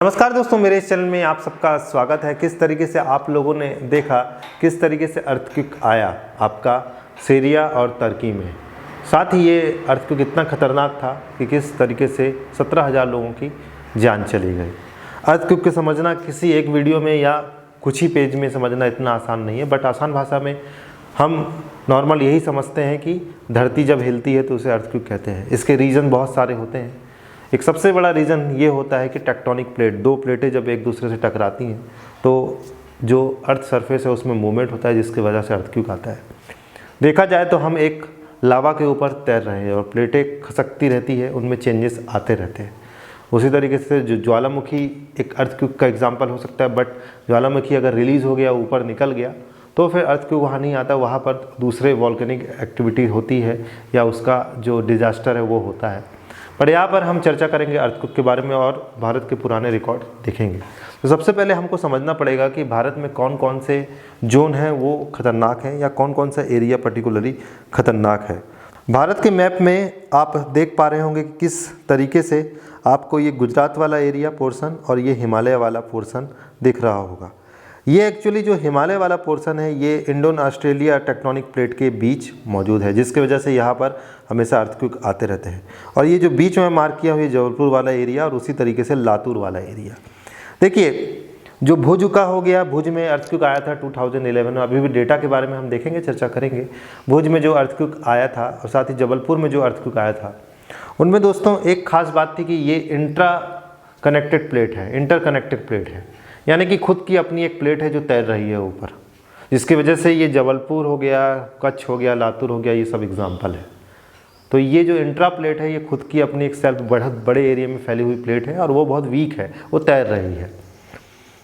नमस्कार दोस्तों, मेरे इस चैनल में आप सबका स्वागत है। किस तरीके से आप लोगों ने देखा किस तरीके से अर्थक्वेक आया आपका सीरिया और तुर्की में। साथ ही ये अर्थक्वेक इतना खतरनाक था कि किस तरीके से 17,000 लोगों की जान चली गई। अर्थक्वेक को समझना किसी एक वीडियो में या कुछ ही पेज में समझना इतना आसान नहीं है, बट आसान भाषा में हम नॉर्मल यही समझते हैं कि धरती जब हिलती है तो उसे अर्थक्वेक कहते हैं। इसके रीज़न बहुत सारे होते हैं। एक सबसे बड़ा रीज़न ये होता है कि टेक्टोनिक प्लेट, दो प्लेटें जब एक दूसरे से टकराती हैं तो जो अर्थ सरफेस है उसमें मूवमेंट होता है, जिसकी वजह से अर्थक्वेक आता है। देखा जाए तो हम एक लावा के ऊपर तैर रहे हैं और प्लेटें खसकती रहती है, उनमें चेंजेस आते रहते हैं। उसी तरीके से जो ज्वालामुखी एक अर्थक्वेक का एग्जाम्पल हो सकता है, बट ज्वालामुखी अगर रिलीज़ हो गया, ऊपर निकल गया, तो फिर अर्थक्वेक वहाँ नहीं आता, वहाँ पर दूसरे वॉल्केनिक एक्टिविटी होती है या उसका जो डिजास्टर है वो होता है। पर यहाँ पर हम चर्चा करेंगे अर्थक्वेक के बारे में और भारत के पुराने रिकॉर्ड देखेंगे। तो सबसे पहले हमको समझना पड़ेगा कि भारत में कौन कौन से जोन हैं वो खतरनाक हैं या कौन कौन सा एरिया पर्टिकुलरली खतरनाक है। भारत के मैप में आप देख पा रहे होंगे कि किस तरीके से आपको ये गुजरात वाला एरिया पोर्शन और ये हिमालय वाला पोर्शन दिख रहा होगा। ये एक्चुअली जो हिमालय वाला पोर्शन है ये इंडो ऑस्ट्रेलिया टेक्टोनिक प्लेट के बीच मौजूद है, जिसकी वजह से यहाँ पर हमेशा अर्थक्वेक आते रहते हैं। और ये जो बीच में मार्क किया हुआ है जबलपुर वाला एरिया और उसी तरीके से लातूर वाला एरिया। देखिए, जो भुज का हो गया, भुज में अर्थक्वेक आया था 2011 में। अभी भी डेटा के बारे में हम देखेंगे, चर्चा करेंगे। भुज में जो अर्थक्वेक आया था और साथ ही जबलपुर में जो अर्थक्वेक आया था, उनमें दोस्तों एक खास बात थी कि ये इंट्रा कनेक्टेड प्लेट है, इंटरकनेक्टेड प्लेट है, यानी कि खुद की अपनी एक प्लेट है जो तैर रही है ऊपर, जिसकी वजह से ये जबलपुर हो गया, कच्छ हो गया, लातूर हो गया, ये सब एग्जाम्पल है। तो ये जो इंट्रा प्लेट है ये खुद की अपनी एक सेल्फ बहुत बड़े एरिया में फैली हुई प्लेट है और वो बहुत वीक है, वो तैर रही है।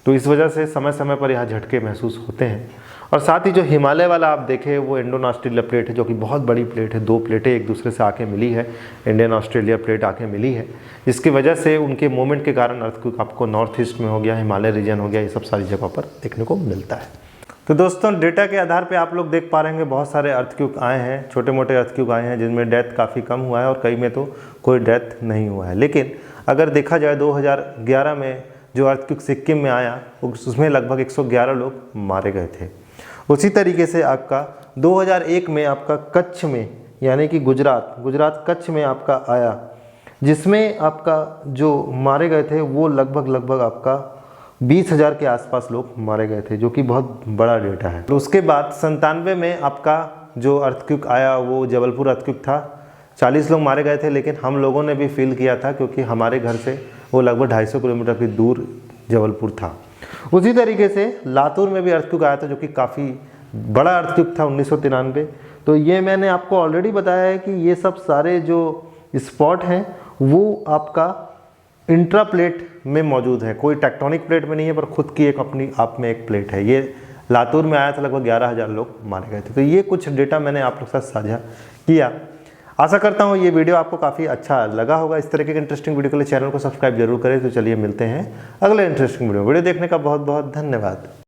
तो इस वजह से समय समय पर यहाँ झटके महसूस होते हैं। और साथ ही जो हिमालय वाला आप देखें वो इंडो ऑस्ट्रेलिया प्लेट है, जो कि बहुत बड़ी प्लेट है। दो प्लेटें एक दूसरे से आके मिली है, इंडियन ऑस्ट्रेलिया प्लेट आके मिली है, जिसकी वजह से उनके मूवमेंट के कारण अर्थक्वेक आपको नॉर्थ ईस्ट में हो गया, हिमालय रीजन हो गया, ये सब सारी जगह पर देखने को मिलता है। तो दोस्तों, डेटा के आधार पे आप लोग देख पा रहे हैं बहुत सारे अर्थक्वेक आए हैं, छोटे मोटे अर्थक्वेक आए हैं, जिनमें डेथ काफ़ी कम हुआ है और कई में तो कोई डेथ नहीं हुआ है। लेकिन अगर देखा जाए 2011 में जो अर्थक्वेक सिक्किम में आया उसमें लगभग 111 लोग मारे गए थे। उसी तरीके से आपका 2001 में आपका कच्छ में, यानी कि गुजरात कच्छ में आपका आया, जिसमें आपका जो मारे गए थे वो लगभग आपका 20,000 के आसपास लोग मारे गए थे, जो कि बहुत बड़ा डेटा है। तो उसके बाद 97 में आपका जो अर्थक्वेक आया वो जबलपुर अर्थक्वेक था। 40 लोग मारे गए थे, लेकिन हम लोगों ने भी फील किया था क्योंकि हमारे घर से वो लगभग 250 किलोमीटर की दूर जबलपुर था। उसी तरीके से लातूर में भी अर्थक्वेक आया था, जो कि काफ़ी बड़ा अर्थक्वेक था 1993। तो ये मैंने आपको ऑलरेडी बताया है कि ये सब सारे जो स्पॉट हैं वो आपका इंट्रा प्लेट में मौजूद है, कोई टेक्टोनिक प्लेट में नहीं है, पर खुद की एक अपनी आप में एक प्लेट है। ये लातूर में आया था, लगभग 11,000 लोग मारे गए थे। तो ये कुछ डेटा मैंने आप लोग के साथ साझा किया। आशा करता हूँ ये वीडियो आपको काफ़ी अच्छा लगा होगा। इस तरह के इंटरेस्टिंग वीडियो के लिए चैनल को सब्सक्राइब जरूर करें। तो चलिए मिलते हैं अगले इंटरेस्टिंग वीडियो देखने का बहुत बहुत धन्यवाद।